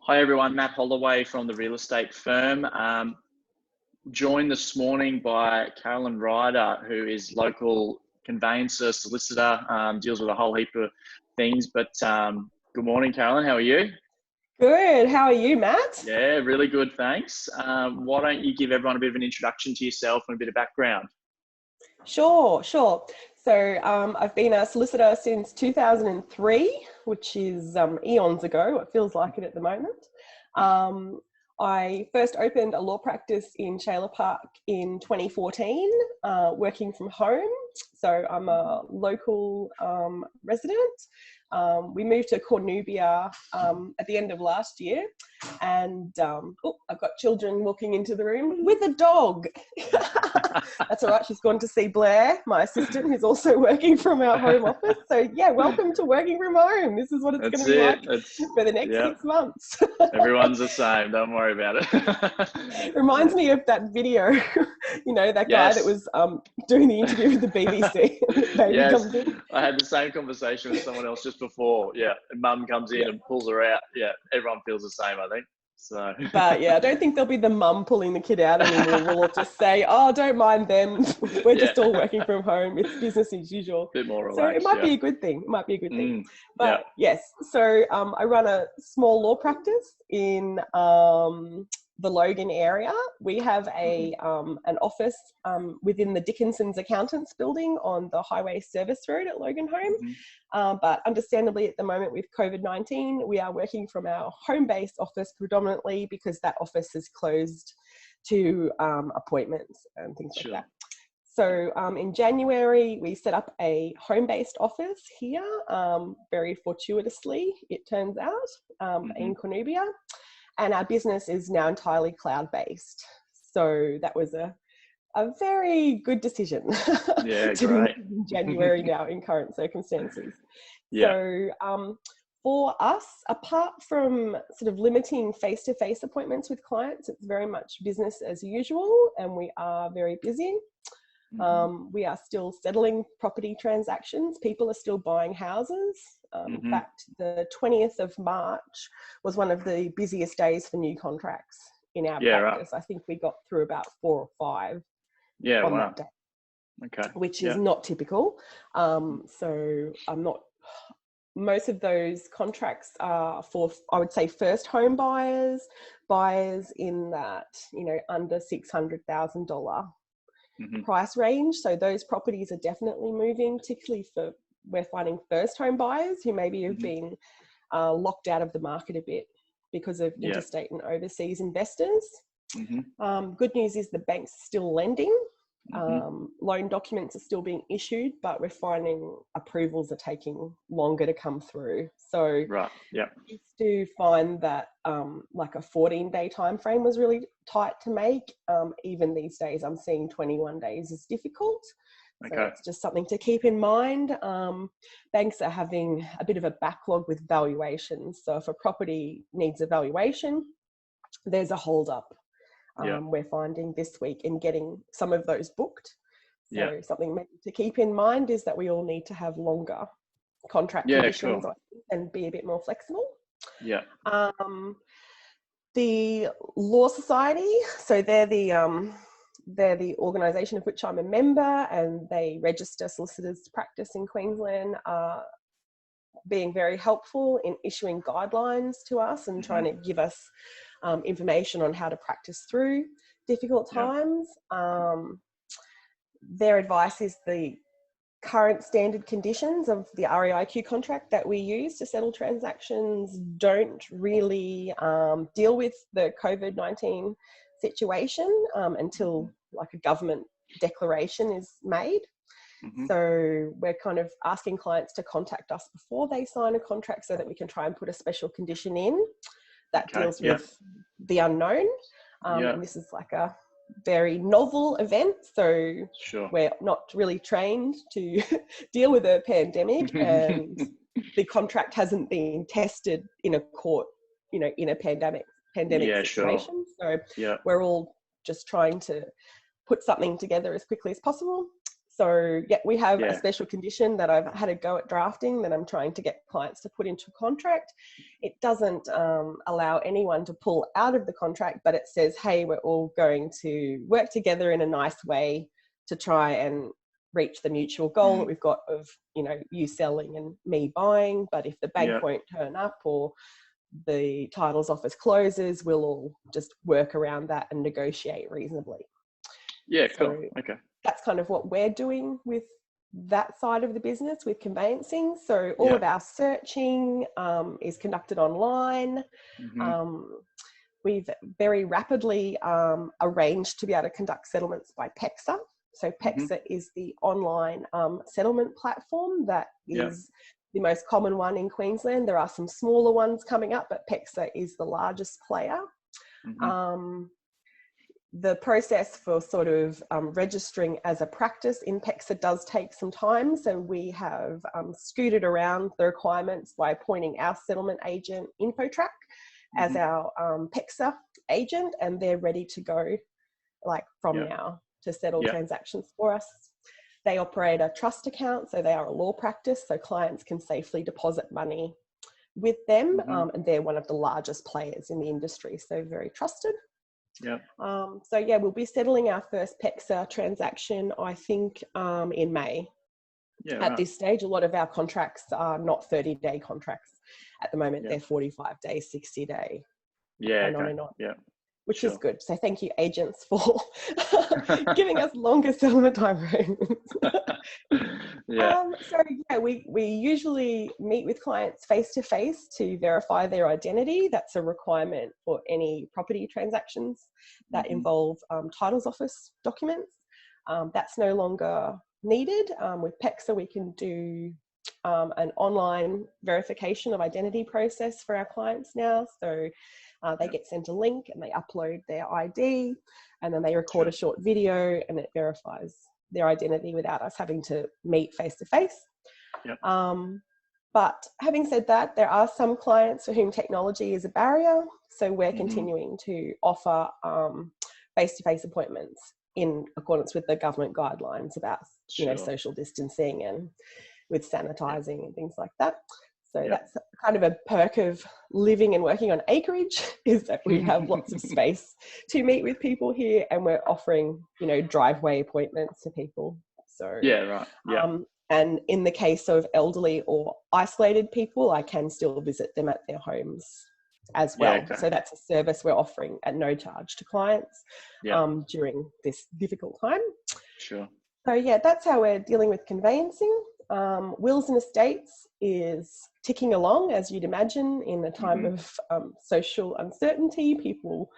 Hi everyone, Matt Holloway from the real estate firm. Joined this morning by Carolyn Ryder, who is local conveyancer, solicitor, deals with a whole heap of things. But good morning, Carolyn. How are you? Good. How are you, Matt? Yeah, really good, thanks. Why don't you give everyone a bit of an introduction to yourself and a bit of background? Sure. So I've been a solicitor since 2003, which is eons ago. It feels like it at the moment. I first opened a law practice in Shaler Park in 2014, working from home. So I'm a local resident. We moved to Cornubia at the end of last year, and I've got children walking into the room with a dog. That's all right. She's gone to see Blair, my assistant, who's also working from our home office. So yeah, welcome to working from home. This is what it's going to be like for the next 6 months. Everyone's the same. Don't worry about it. It reminds me of that video, you know, that guy that was doing the interview with the BBC. Baby comes in. I had the same conversation with someone else just before. Yeah, and mum comes in and pulls her out. Yeah, everyone feels the same, I think. So. But yeah, I don't think there'll be the mum pulling the kid out anymore. We'll all just say, oh, don't mind them. We're just all working from home. It's business as usual. Bit more relaxed, so it might be a good thing. But yes, so I run a small law practice in the Logan area. We have an office within the Dickinson's Accountants building on the Highway Service Road at Logan Home. But understandably at the moment with COVID-19, we are working from our home-based office predominantly because that office is closed to appointments and things like that. So in January, we set up a home-based office here, very fortuitously, it turns out, in Cornubia. And our business is now entirely cloud-based. So that was a very good decision to be in January now in current circumstances. So for us, apart from sort of limiting face-to-face appointments with clients, it's very much business as usual, and we are very busy. We are still settling property transactions. People are still buying houses. In fact, the 20th of March was one of the busiest days for new contracts in our practice. I think we got through about 4 or 5 on that day, which is not typical. So I'm not... Most of those contracts are for, I would say, first home buyers in that, you know, under $600,000 price range. So those properties are definitely moving, particularly for, we're finding first home buyers who maybe have been locked out of the market a bit because of interstate and overseas investors. Good news is the bank's still lending. Loan documents are still being issued, but we're finding approvals are taking longer to come through. So we used to find that like a 14-day time frame was really tight to make. Even these days I'm seeing 21 days is difficult. So it's just something to keep in mind. Banks are having a bit of a backlog with valuations. So if a property needs a valuation, there's a hold up. We're finding this week in getting some of those booked. So something to keep in mind is that we all need to have longer contract conditions and be a bit more flexible. The Law Society, so they're the organisation of which I'm a member, and they register solicitors to practice in Queensland, are being very helpful in issuing guidelines to us and trying to give us information on how to practice through difficult times. Their advice is the current standard conditions of the REIQ contract that we use to settle transactions don't really deal with the COVID-19 situation until like a government declaration is made. So we're kind of asking clients to contact us before they sign a contract so that we can try and put a special condition in that deals with the unknown. And this is like a very novel event, so we're not really trained to deal with a pandemic, and the contract hasn't been tested in a court, you know, in a pandemic situation. So we're all just trying to put something together as quickly as possible. So yeah, we have a Yeah. special condition that I've had a go at drafting that I'm trying to get clients to put into a contract. It doesn't allow anyone to pull out of the contract, but it says, hey, we're all going to work together in a nice way to try and reach the mutual goal that we've got of, you know, you selling and me buying. But if the bank won't turn up or the titles office closes, we'll all just work around that and negotiate reasonably. Yeah, cool. So okay. that's kind of what we're doing with that side of the business with conveyancing. So all of our searching is conducted online. We've very rapidly arranged to be able to conduct settlements by PEXA. So PEXA is the online settlement platform that is the most common one in Queensland. There are some smaller ones coming up, but PEXA is the largest player. The process for sort of registering as a practice in PEXA does take some time. So we have scooted around the requirements by appointing our settlement agent, InfoTrack, as our PEXA agent, and they're ready to go like from now to settle transactions for us. They operate a trust account, so they are a law practice, so clients can safely deposit money with them, and they're one of the largest players in the industry, so very trusted. So yeah, we'll be settling our first PEXA transaction, I think, in May. At this stage, a lot of our contracts are not 30-day contracts. At the moment, they're 45-day, 60-day, and on and on. Which is good. So thank you, agents, for giving us longer settlement time frames. So yeah, we usually meet with clients face-to-face to verify their identity. That's a requirement for any property transactions that involve titles office documents. That's no longer needed. With PEXA, we can do an online verification of identity process for our clients now. So they get sent a link and they upload their ID, and then they record a short video and it verifies their identity without us having to meet face to face. But having said that, there are some clients for whom technology is a barrier. So we're continuing to offer face-to-face appointments in accordance with the government guidelines about, you know, social distancing and with sanitizing and things like that. So that's kind of a perk of living and working on acreage, is that we have lots of space to meet with people here, and we're offering, you know, driveway appointments to people. So and in the case of elderly or isolated people, I can still visit them at their homes as well. So that's a service we're offering at no charge to clients during this difficult time. So yeah, that's how we're dealing with conveyancing. Wills and estates is ticking along, as you'd imagine, in a time of social uncertainty. People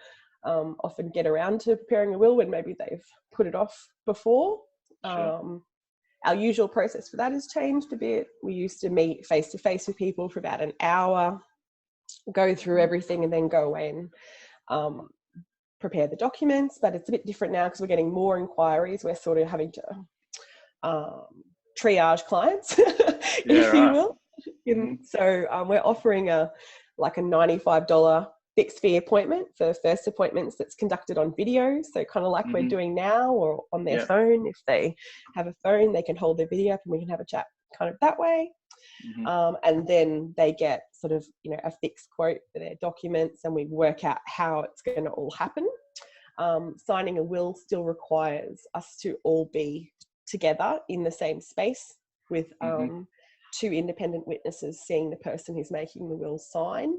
often get around to preparing a will when maybe they've put it off before. Our usual process for that has changed a bit. We used to meet face to face with people for about an hour, go through everything and then go away and prepare the documents, but it's a bit different now because we're getting more inquiries. We're sort of having to triage clients, if you will. So we're offering a $95 fixed fee appointment for first appointments that's conducted on video. So kind of like we're doing now, or on their phone. If they have a phone, they can hold their video up and we can have a chat kind of that way. And then they get sort of, you know, a fixed quote for their documents, and we work out how it's going to all happen. Signing a will still requires us to all be together in the same space with two independent witnesses seeing the person who's making the will sign.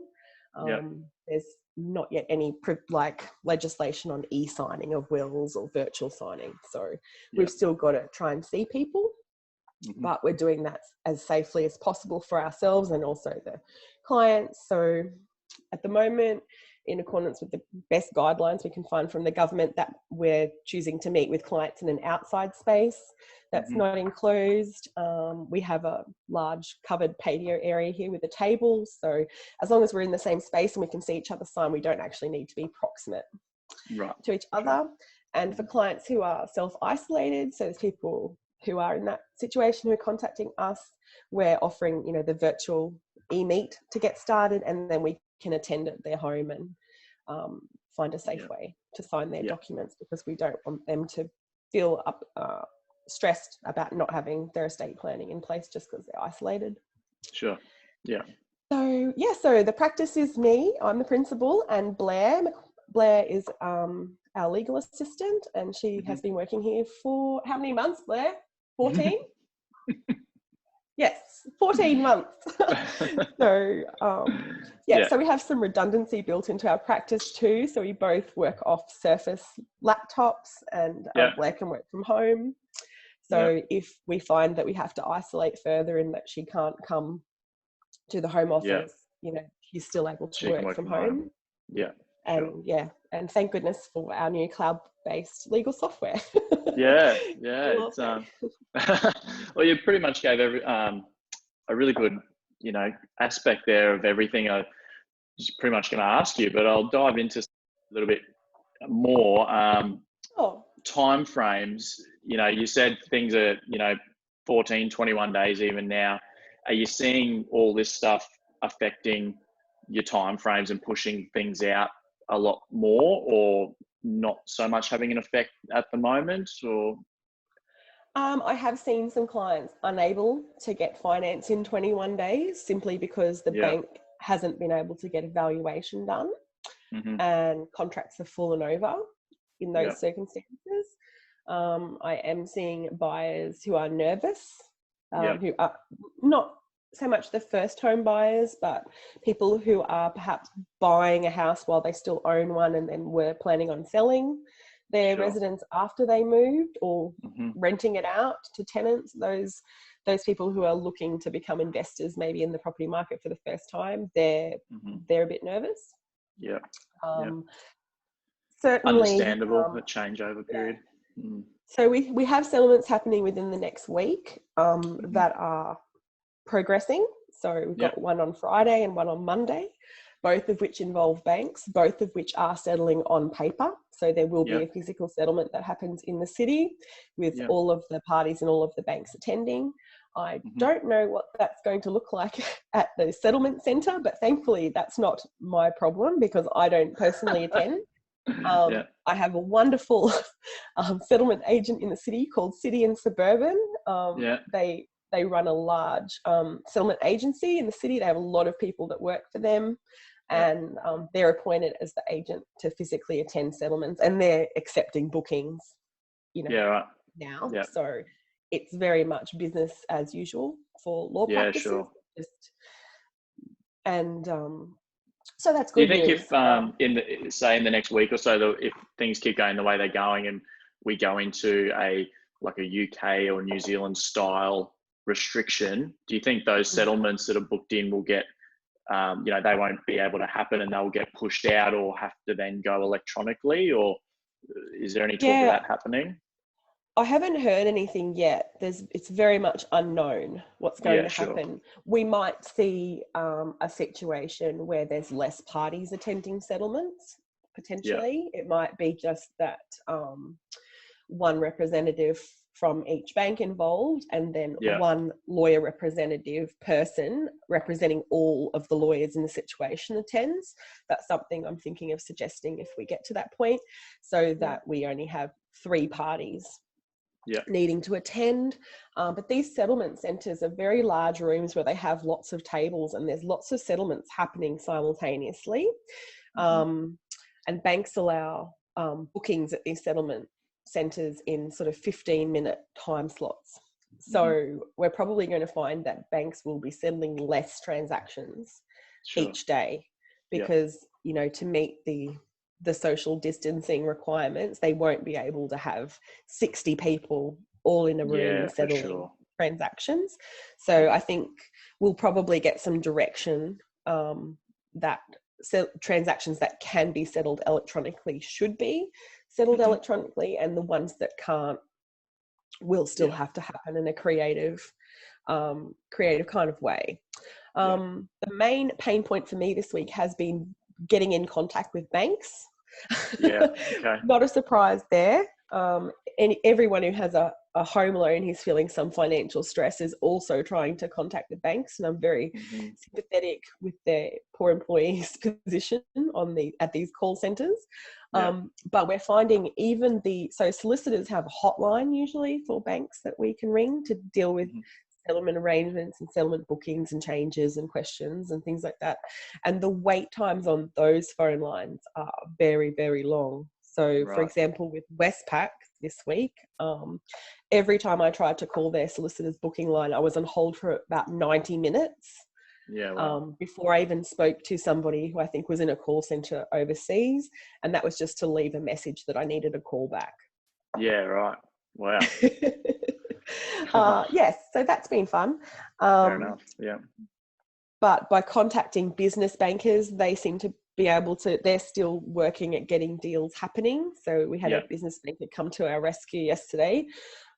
There's not yet any legislation on e-signing of wills or virtual signing. So we've still got to try and see people, but we're doing that as safely as possible for ourselves and also the clients. So at the moment, in accordance with the best guidelines we can find from the government, that we're choosing to meet with clients in an outside space that's not enclosed. We have a large covered patio area here with a table. So as long as we're in the same space and we can see each other sign, we don't actually need to be proximate to each other. And for clients who are self-isolated, so there's people who are in that situation who are contacting us, we're offering, you know, the virtual e-meet to get started, and then we can attend at their home and find a safe way to sign their documents, because we don't want them to feel stressed about not having their estate planning in place just because they're isolated. Sure. Yeah. So yeah, so the practice is me. I'm the principal, and Blair is our legal assistant, and she has been working here for how many months, Blair? 14? Yes, 14 months. So so we have some redundancy built into our practice too. So we both work off Surface laptops, and Blair can work from home. So if we find that we have to isolate further and that she can't come to the home office, you know, she's still able to work from home. Yeah. And and thank goodness for our new cloud-based legal software. It's, well, you pretty much gave a really good, you know, aspect there of everything I was pretty much going to ask you, but I'll dive into a little bit more. Time frames, you know, you said things are, you know, 14, 21 days even now. Are you seeing all this stuff affecting your time frames and pushing things out a lot more, or not so much having an effect at the moment? Or I have seen some clients unable to get finance in 21 days simply because the bank hasn't been able to get a valuation done, and contracts have fallen over in those circumstances. I am seeing buyers who are nervous, who are not so much the first home buyers, but people who are perhaps buying a house while they still own one and then were planning on selling their residence after they moved, or renting it out to tenants. Those people who are looking to become investors maybe in the property market for the first time, they're a bit nervous. Certainly understandable, a changeover period. So we have settlements happening within the next week that are progressing. So we've got one on Friday and one on Monday, both of which involve banks, both of which are settling on paper. So there will be a physical settlement that happens in the city with all of the parties and all of the banks attending. I don't know what that's going to look like at the settlement centre, but thankfully that's not my problem because I don't personally attend. I have a wonderful settlement agent in the city called City and Suburban. They run a large settlement agency in the city. They have a lot of people that work for them, and they're appointed as the agent to physically attend settlements, and they're accepting bookings, you know, now. So it's very much business as usual for law practices. So that's good. Do you think news. if in the next week or so, if things keep going the way they're going and we go into a UK or New Zealand style restriction, do you think those settlements that are booked in will get, you know, they won't be able to happen and they'll get pushed out or have to then go electronically? Or is there any talk of that happening? I haven't heard anything yet. It's very much unknown what's going to happen. We might see a situation where there's less parties attending settlements, potentially. It might be just that one representative from each bank involved, and then one lawyer representative person representing all of the lawyers in the situation attends. That's something I'm thinking of suggesting if we get to that point, so that we only have 3 parties needing to attend. But these settlement centres are very large rooms where they have lots of tables and there's lots of settlements happening simultaneously. And banks allow bookings at these settlement centres in sort of 15-minute time slots. So we're probably going to find that banks will be settling less transactions each day because, you know, to meet the social distancing requirements, they won't be able to have 60 people all in a room settling transactions. So I think we'll probably get some direction that transactions that can be settled electronically should be settled electronically, and the ones that can't will still have to happen in a creative kind of way. The main pain point for me this week has been getting in contact with banks. Not a surprise there. And everyone who has a home loan who's feeling some financial stress is also trying to contact the banks, and I'm very sympathetic with their poor employees' position at these call centres. But we're finding so solicitors have a hotline usually for banks that we can ring to deal with settlement arrangements and settlement bookings and changes and questions and things like that. And the wait times on those phone lines are very, very long. So, for example, with Westpac this week, every time I tried to call their solicitor's booking line, I was on hold for about 90 minutes. Before I even spoke to somebody who I think was in a call centre overseas, and that was just to leave a message that I needed a call back. Yeah, right. Wow. Yes, so that's been fun. Fair enough. Yeah. But by contacting business bankers, they seem to be able to, they're still working at getting deals happening. So we had a business banker come to our rescue yesterday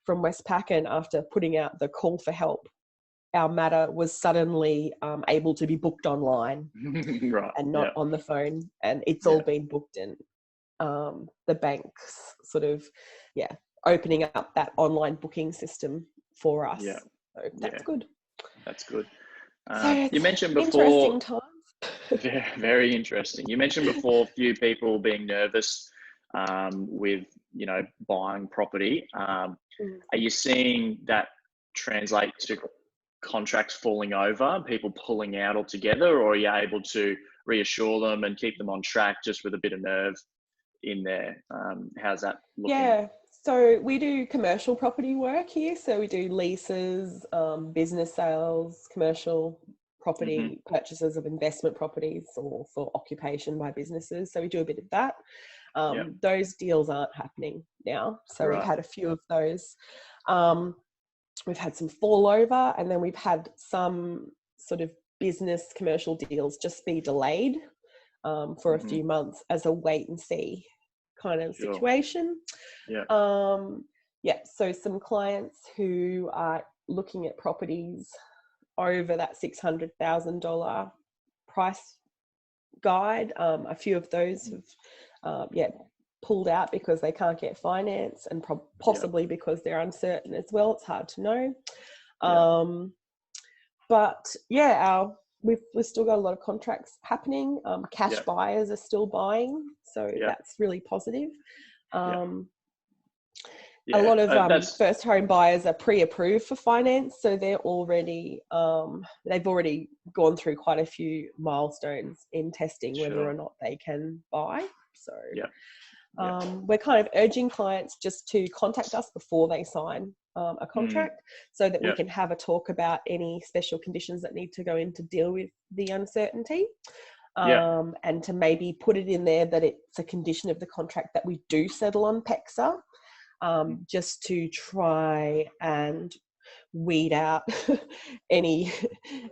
from Westpac, and after putting out the call for help, our matter was suddenly able to be booked online and not on the phone. And it's all been booked in. The banks sort of, opening up that online booking system for us. Yeah. So that's good. That's good. So you mentioned before, interesting times. very, very interesting. You mentioned before a few people being nervous with, buying property. Are you seeing that translate to contracts falling over, people pulling out altogether, or are you able to reassure them and keep them on track just with a bit of nerve in there? How's that looking? Yeah, so we do commercial property work here. So we do leases, business sales, commercial property purchases of investment properties or for occupation by businesses. So we do a bit of that. Those deals aren't happening now. So we've had a few of those. We've had some fall over, and then we've had some sort of business commercial deals just be delayed for a few months as a wait and see kind of situation. So some clients who are looking at properties over that $600,000 price guide, a few of those have pulled out because they can't get finance, and possibly because they're uncertain as well. It's hard to know. But we've still got a lot of contracts happening. Cash buyers are still buying, so that's really positive. A lot of first home buyers are pre-approved for finance, so they're already they've already gone through quite a few milestones in testing whether or not they can buy. So we're kind of urging clients just to contact us before they sign a contract, so that we can have a talk about any special conditions that need to go in to deal with the uncertainty. And to maybe put it in there that it's a condition of the contract that we do settle on PEXA, just to try and weed out any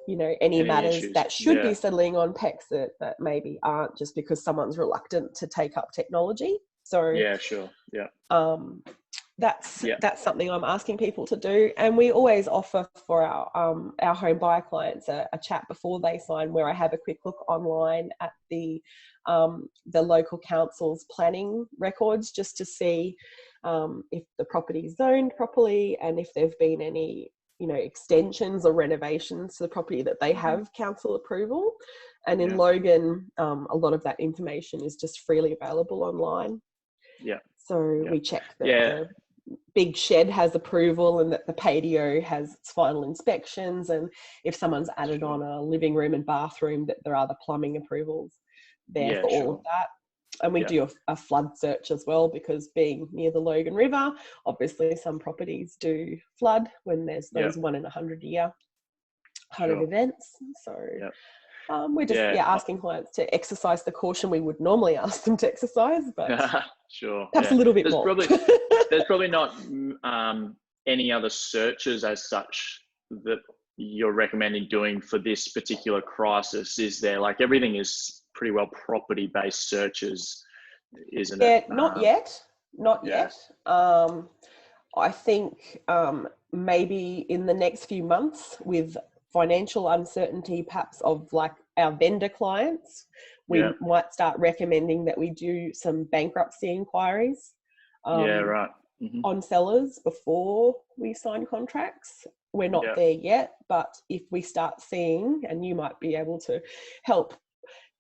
matters issues that should be settling on PEXA that maybe aren't, just because someone's reluctant to take up technology. So that's something I'm asking people to do, and we always offer for our home buyer clients a chat before they sign, where I have a quick look online at the local council's planning records, just to see if the property is zoned properly, and if there've been any extensions or renovations to the property that they have council approval. And in Logan, a lot of that information is just freely available online. So we check that the big shed has approval, and that the patio has its final inspections, and if someone's added on a living room and bathroom, that there are the plumbing approvals there for all of that. And we do a flood search as well, because being near the Logan River, obviously some properties do flood when there's those 1 in 100 year kind of events. So we're just asking clients to exercise the caution we would normally ask them to exercise, but perhaps a little bit more. There's probably not any other searches as such that you're recommending doing for this particular crisis, is there? Like, everything is pretty well property-based searches, isn't it? Not yet. I think maybe in the next few months, with financial uncertainty perhaps of like our vendor clients, we might start recommending that we do some bankruptcy inquiries Yeah, right. Mm-hmm. on sellers before we sign contracts. We're not there yet, but if we start seeing, and you might be able to help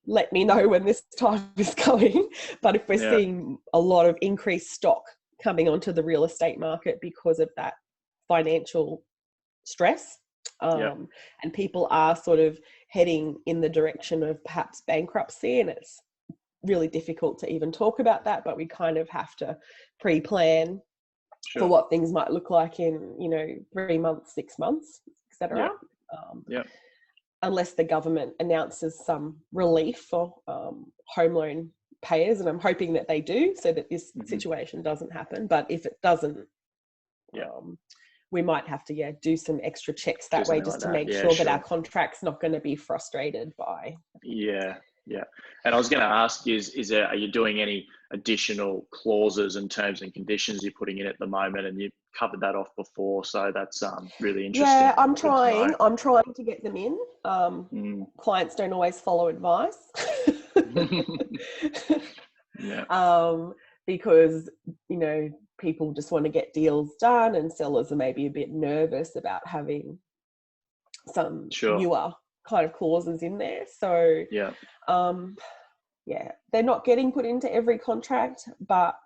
let me know when this time is coming, but if we're seeing a lot of increased stock coming onto the real estate market because of that financial stress, and people are sort of heading in the direction of perhaps bankruptcy, and it's really difficult to even talk about that, but we kind of have to pre-plan for what things might look like in 3 months, 6 months, etc. Unless the government announces some relief for home loan payers, and I'm hoping that they do, so that this situation doesn't happen. But if it doesn't, we might have to do some extra checks that way, just to make sure that our contract's not going to be frustrated by. And I was going to ask you, are you doing any additional clauses and terms and conditions you're putting in at the moment? And you covered that off before, so that's really interesting. Yeah, I'm trying to get them in. Clients don't always follow advice. Because people just want to get deals done, and sellers are maybe a bit nervous about having some newer kind of clauses in there. So they're not getting put into every contract, but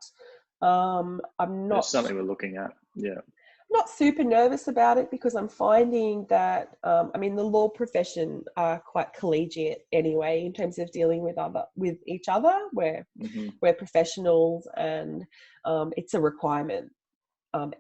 I'm not. It's something we're looking at. Not super nervous about it, because I'm finding that the law profession are quite collegiate anyway in terms of dealing with each other. We're professionals, and it's a requirement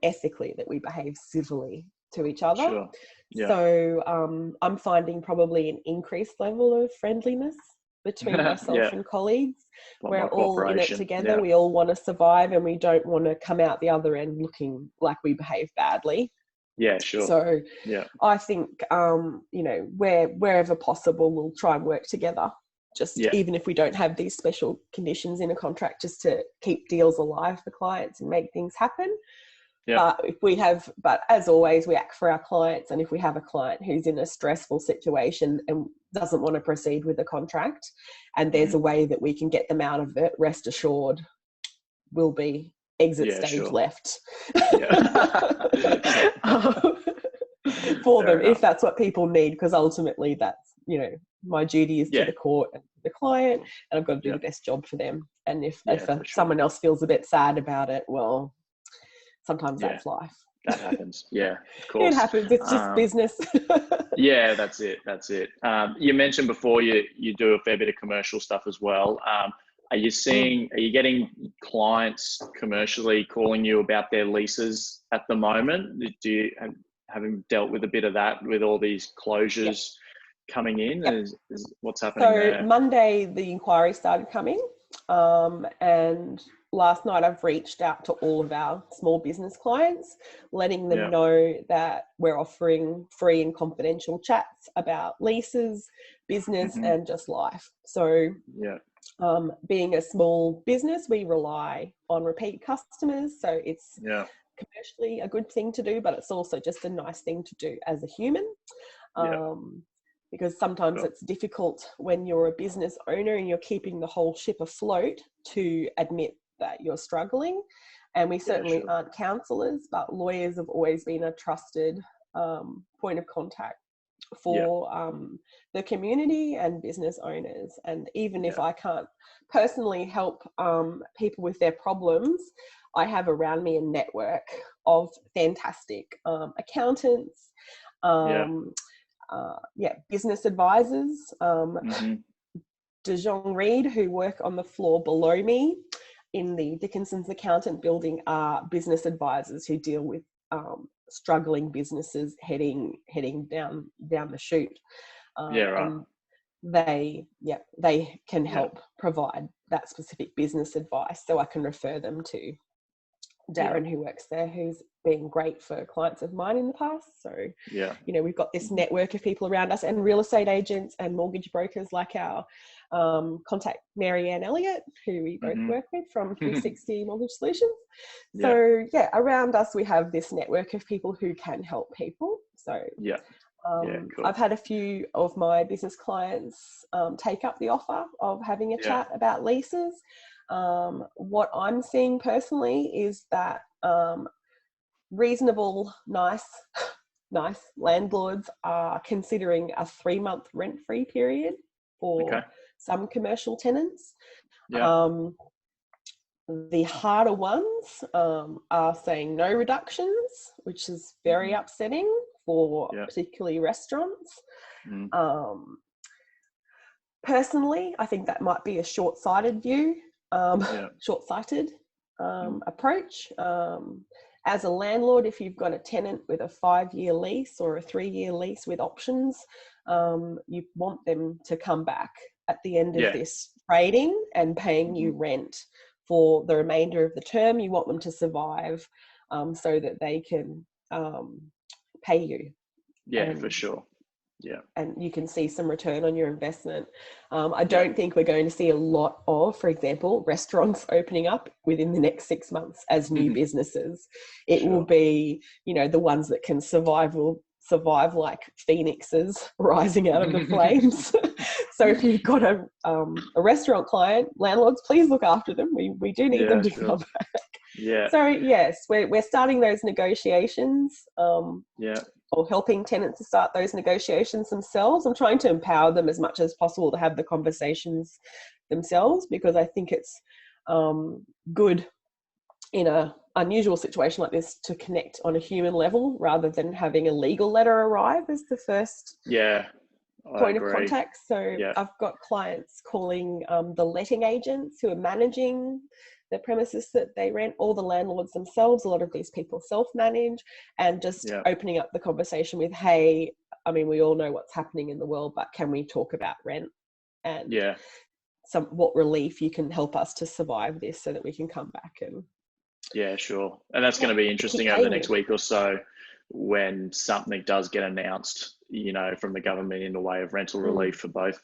ethically that we behave civilly to each other. So I'm finding probably an increased level of friendliness between myself and colleagues. We're all in it together. We all want to survive, and we don't want to come out the other end looking like we behave badly. So I think wherever possible, we'll try and work together, even if we don't have these special conditions in a contract, just to keep deals alive for clients and make things happen. But as always, we act for our clients, and if we have a client who's in a stressful situation and doesn't want to proceed with the contract, and there's a way that we can get them out of it, rest assured will be exit stage left for them, if that's what people need, because ultimately that's my duty is to the court and the client, and I've got to do the best job for them. And if someone else feels a bit sad about it, well, sometimes that's life. That happens. Of course. It happens. It's just business. That's it. You mentioned before you do a fair bit of commercial stuff as well. Are you getting clients commercially calling you about their leases at the moment? Do you having dealt with a bit of that with all these closures coming in? Is what's happening there? So Monday the inquiry started coming, and last night I've reached out to all of our small business clients, letting them know that we're offering free and confidential chats about leases, business, and just life. So being a small business, we rely on repeat customers. So it's commercially a good thing to do, but it's also just a nice thing to do as a human. Because sometimes it's difficult when you're a business owner and you're keeping the whole ship afloat to admit that you're struggling. And we certainly aren't counsellors, but lawyers have always been a trusted point of contact for the community and business owners. And even if I can't personally help people with their problems, I have around me a network of fantastic accountants, business advisors, DeJong Reed, who work on the floor below me in the Dickinson's accountant building, are business advisors who deal with struggling businesses heading down the chute. And they can help provide that specific business advice. So I can refer them to Darren, who works there, who's been great for clients of mine in the past. So, we've got this network of people around us, and real estate agents and mortgage brokers like our contact Marianne Elliott, who we both work with from 360 Mortgage Solutions. So around us we have this network of people who can help people. So cool. I've had a few of my business clients take up the offer of having a chat about leases. What I'm seeing personally is that reasonable, nice landlords are considering a 3-month rent-free period for some commercial tenants. The harder ones are saying no reductions, which is very upsetting for particularly restaurants. Personally, I think that might be a short-sighted view, short-sighted approach. As a landlord, if you've got a tenant with a 5-year lease or a 3-year lease with options, you want them to come back at the end of this trading and paying you rent for the remainder of the term. You want them to survive so that they can pay you. For sure. And you can see some return on your investment. I don't think we're going to see a lot of, for example, restaurants opening up within the next 6 months as new businesses. It will be, the ones that can survive will survive like phoenixes rising out of the flames. So if you've got a restaurant client, landlords, please look after them. We do need them to come back. So yes, we're starting those negotiations. Or helping tenants to start those negotiations themselves. I'm trying to empower them as much as possible to have the conversations themselves, because I think it's good in an unusual situation like this to connect on a human level rather than having a legal letter arrive as the first point of contact. So I've got clients calling the letting agents who are managing the premises that they rent, all the landlords themselves. A lot of these people self-manage, and just opening up the conversation with, hey, I mean, we all know what's happening in the world, but can we talk about rent and what relief you can help us to survive this so that we can come back and and that's going to be interesting over the next week or so when something does get announced, from the government in the way of rental relief for both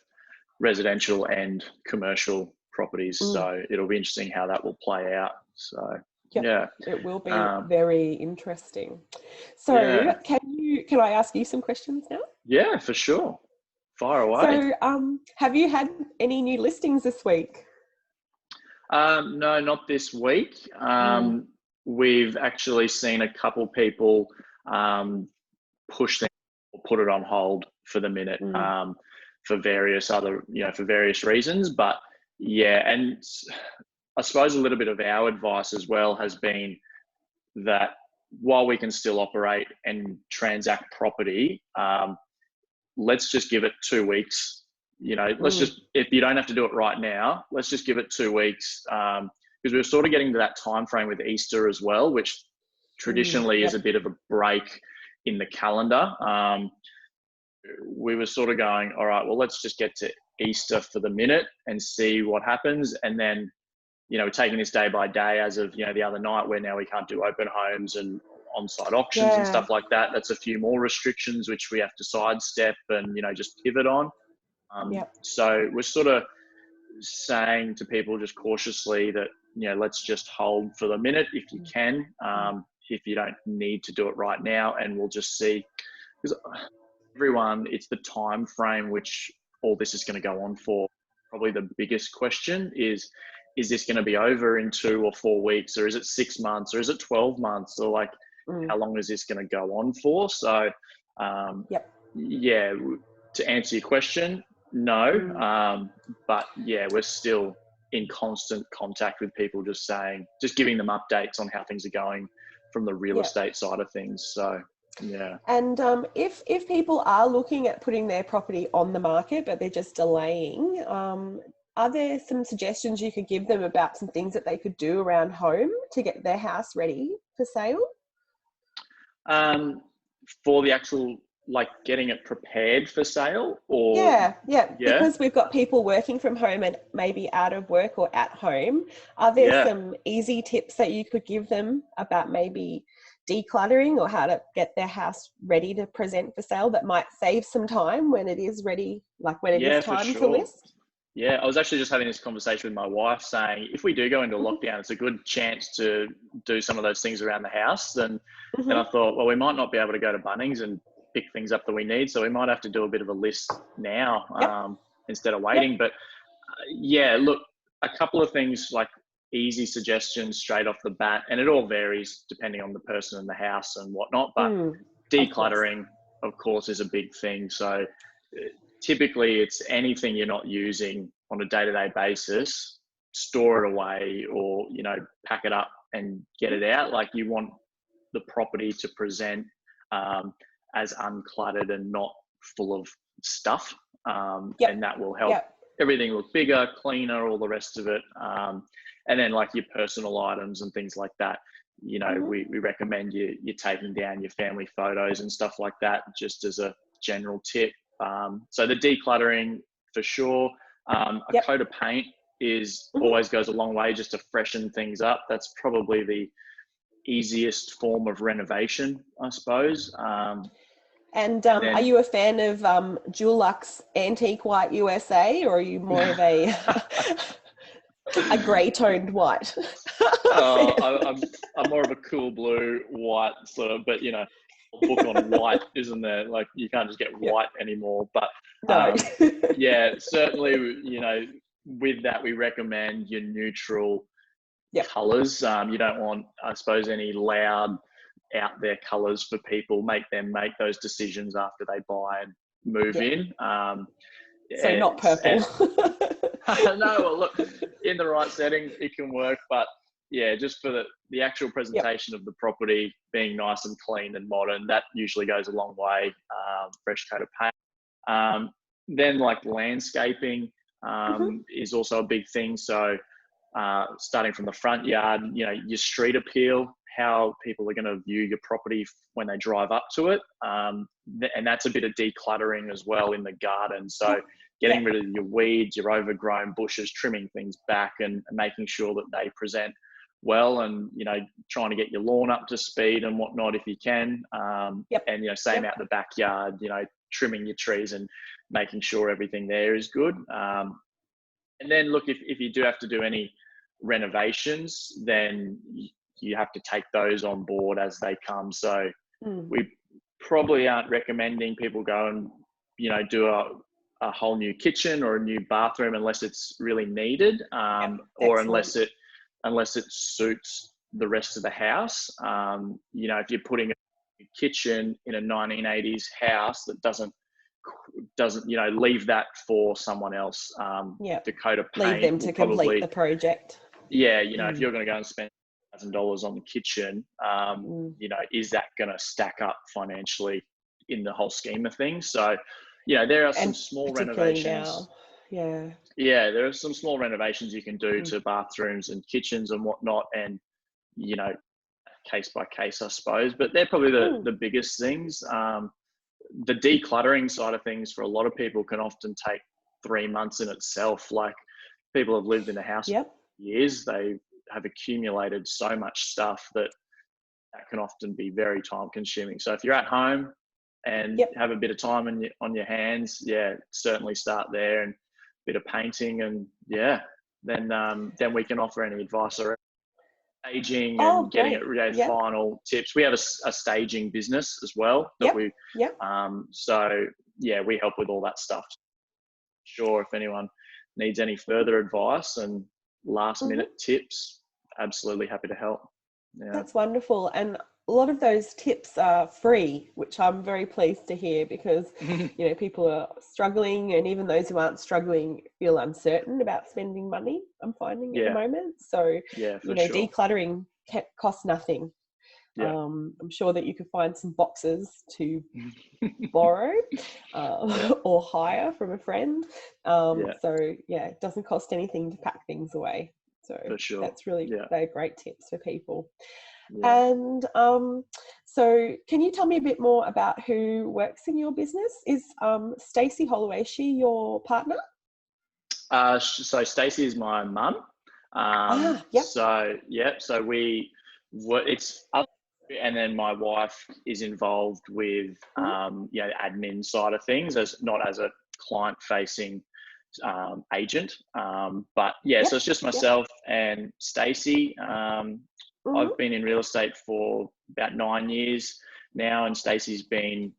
residential and commercial properties. So it'll be interesting how that will play out. So it will be very interesting. So can I ask you some questions now? Yeah, for sure. Fire away. So have you had any new listings this week? No, not this week. We've actually seen a couple people push things or put it on hold for the minute for various reasons. But and I suppose a little bit of our advice as well has been that while we can still operate and transact property, let's just give it 2 weeks. Let's just, if you don't have to do it right now, let's just give it 2 weeks, because we're sort of getting to that time frame with Easter as well, which traditionally is a bit of a break in the calendar. We were sort of going, all right, well, let's just get to Easter for the minute and see what happens. And then, we're taking this day by day as of, the other night, where now we can't do open homes and on-site auctions and stuff like that. That's a few more restrictions, which we have to sidestep and, just pivot on. So we're sort of saying to people just cautiously that, let's just hold for the minute if you can, if you don't need to do it right now, and we'll just see. Because everyone, it's the time frame which all this is going to go on for. Probably the biggest question is this going to be over in 2 or 4 weeks, or is it 6 months, or is it 12 months, or like how long is this going to go on for? So to answer your question, no, but we're still in constant contact with people, just giving them updates on how things are going from the real estate side of things. So and if people are looking at putting their property on the market but they're just delaying, are there some suggestions you could give them about some things that they could do around home to get their house ready for sale? For the actual, like, getting it prepared for sale, or because we've got people working from home and maybe out of work or at home, are there some easy tips that you could give them about maybe decluttering or how to get their house ready to present for sale that might save some time when it is ready, like when it is time to list? I was actually just having this conversation with my wife, saying if we do go into lockdown, it's a good chance to do some of those things around the house. And I thought, well, we might not be able to go to Bunnings and pick things up that we need, so we might have to do a bit of a list now instead of waiting. But look, a couple of things, like easy suggestions straight off the bat, and it all varies depending on the person in the house and whatnot, but decluttering, of course, is a big thing. So typically it's anything you're not using on a day-to-day basis, store it away, or, you know, pack it up and get it out. Like, you want the property to present as uncluttered and not full of stuff. And that will help everything look bigger, cleaner, all the rest of it. And then, like, your personal items and things like that, you know, we recommend you taking down your family photos and stuff like that, just as a general tip. So the decluttering, for sure. A coat of paint always goes a long way, just to freshen things up. That's probably the easiest form of renovation, I suppose. And are you a fan of Dulux Antique White USA, or are you more of a a grey toned white? I'm more of a cool blue, white sort of, but, you know, book on white, isn't there? Like, you can't just get white anymore. But yeah, certainly, you know, with that, we recommend your neutral colours. You don't want, I suppose, any loud out there colours for people. Make them make those decisions after they buy and move in. So not purple. No, well, look, in the right setting, it can work. But yeah, just for the actual presentation of the property being nice and clean and modern, that usually goes a long way. Fresh coat of paint. Then, like, landscaping is also a big thing. So starting from the front yard, you know, your street appeal, how people are going to view your property when they drive up to it. And that's a bit of decluttering as well in the garden. So getting rid of your weeds, your overgrown bushes, trimming things back, and making sure that they present well, and, you know, trying to get your lawn up to speed and whatnot if you can. And, you know, same out the backyard, you know, trimming your trees and making sure everything there is good. And then, look, if you do have to do any renovations, then you have to take those on board as they come. So we probably aren't recommending people go and, you know, do a whole new kitchen or a new bathroom unless it's really needed, or unless it suits the rest of the house. You know, if you're putting a kitchen in a 1980s house that doesn't, you know, leave that for someone else. The coat of paint, leave them to complete the project. Yeah, you know, if you're going to go and spend $1,000 on the kitchen, you know, is that going to stack up financially in the whole scheme of things? So, you know, there are some small renovations. There are some small renovations you can do to bathrooms and kitchens and whatnot, and, you know, case by case, I suppose. But they're probably the biggest things. The decluttering side of things for a lot of people can often take 3 months in itself. Like, people have lived in a house for years. They have accumulated so much stuff that can often be very time consuming. So if you're at home and have a bit of time on your hands, certainly start there, and a bit of painting, and then we can offer any advice around staging and getting it ready. Final tips. We have a staging business as well that we we help with all that stuff. Sure, if anyone needs any further advice and last minute tips, absolutely happy to help. That's wonderful. And a lot of those tips are free, which I'm very pleased to hear, because you know, people are struggling, and even those who aren't struggling feel uncertain about spending money, I'm finding at the moment. So you know, decluttering costs nothing. I'm sure that you could find some boxes to borrow or hire from a friend. So it doesn't cost anything to pack things away. So that's really they're great tips for people. And so can you tell me a bit more about who works in your business? Is Stacey Holloway, is she your partner? So Stacey is my mum. So it's up, and then my wife is involved with you know, the admin side of things, not as a client facing agent, but so it's just myself and Stacey. I've been in real estate for about 9 years now, and Stacey's been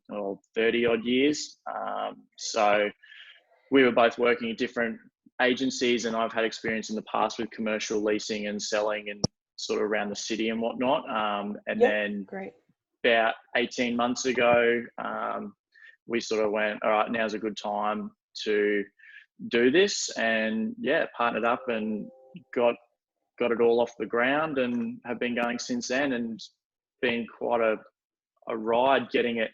30 odd years. So we were both working at different agencies, and I've had experience in the past with commercial leasing and selling and sort of around the city and whatnot. And then great. about 18 months ago, we sort of went, all right, now's a good time to do this, and partnered up and got it all off the ground, and have been going since then, and been quite a ride getting it.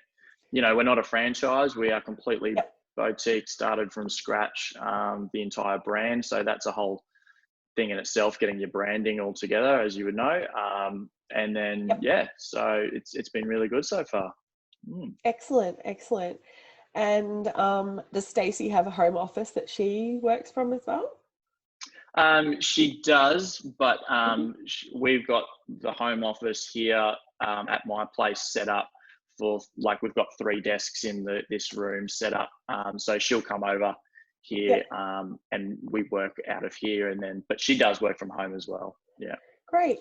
We're not a franchise, we are completely boutique, started from scratch, the entire brand. So that's a whole thing in itself, getting your branding all together, as you would know. And then, so it's been really good so far. Excellent. And does Stacey have a home office that she works from as well? She does, but we've got the home office here at my place set up for, like, we've got 3 desks in this room set up. So she'll come over here and we work out of here, but she does work from home as well. Yeah. Great.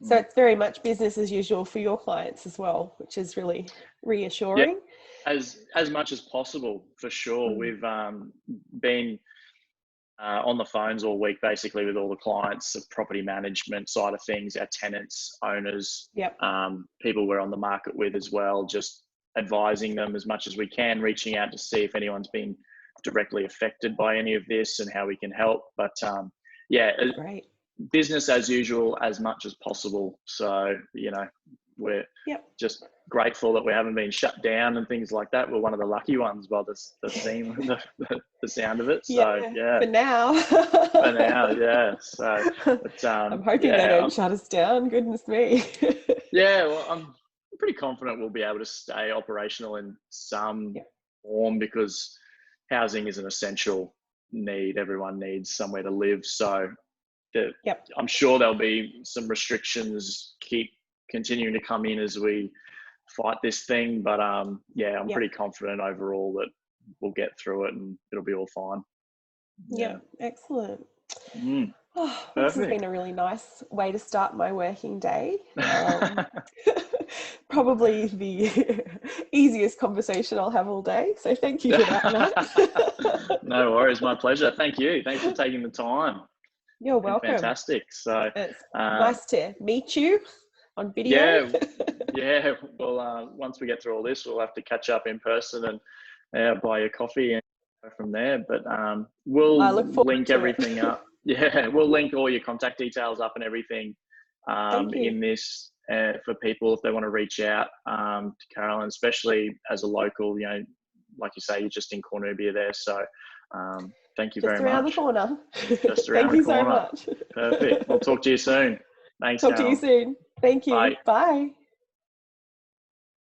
So it's very much business as usual for your clients as well, which is really reassuring. Yeah, as much as possible, for sure. We've been on the phones all week, basically, with all the clients, the property management side of things, our tenants, owners, people we're on the market with as well, just advising them as much as we can, reaching out to see if anyone's been directly affected by any of this and how we can help. But great. Business as usual as much as possible. So, we're just grateful that we haven't been shut down and things like that. We're one of the lucky ones by the sound of it. So for now. For now, yeah. So, but, I'm hoping they don't shut us down. Goodness me. Well, I'm pretty confident we'll be able to stay operational in some form, because housing is an essential need. Everyone needs somewhere to live. So I'm sure there'll be some restrictions keep continuing to come in as we fight this thing. But I'm pretty confident overall that we'll get through it and it'll be all fine. Excellent. This has been a really nice way to start my working day. Probably the easiest conversation I'll have all day. So thank you for that, Matt. No worries, my pleasure. Thank you. Thanks for taking the time. You're welcome. Fantastic. So it's nice to meet you on video. Well, once we get through all this, we'll have to catch up in person and buy a coffee and go from there. But we'll link everything up. We'll link all your contact details up and everything in this for people if they want to reach out to Carolyn, especially as a local. Like you say, you're just in Cornubia there. So thank you very much. Just around the corner. Just around the corner. Thank you so much. Perfect. We'll talk to you soon. Thanks, Talk to you soon. Thank you. Bye. Bye.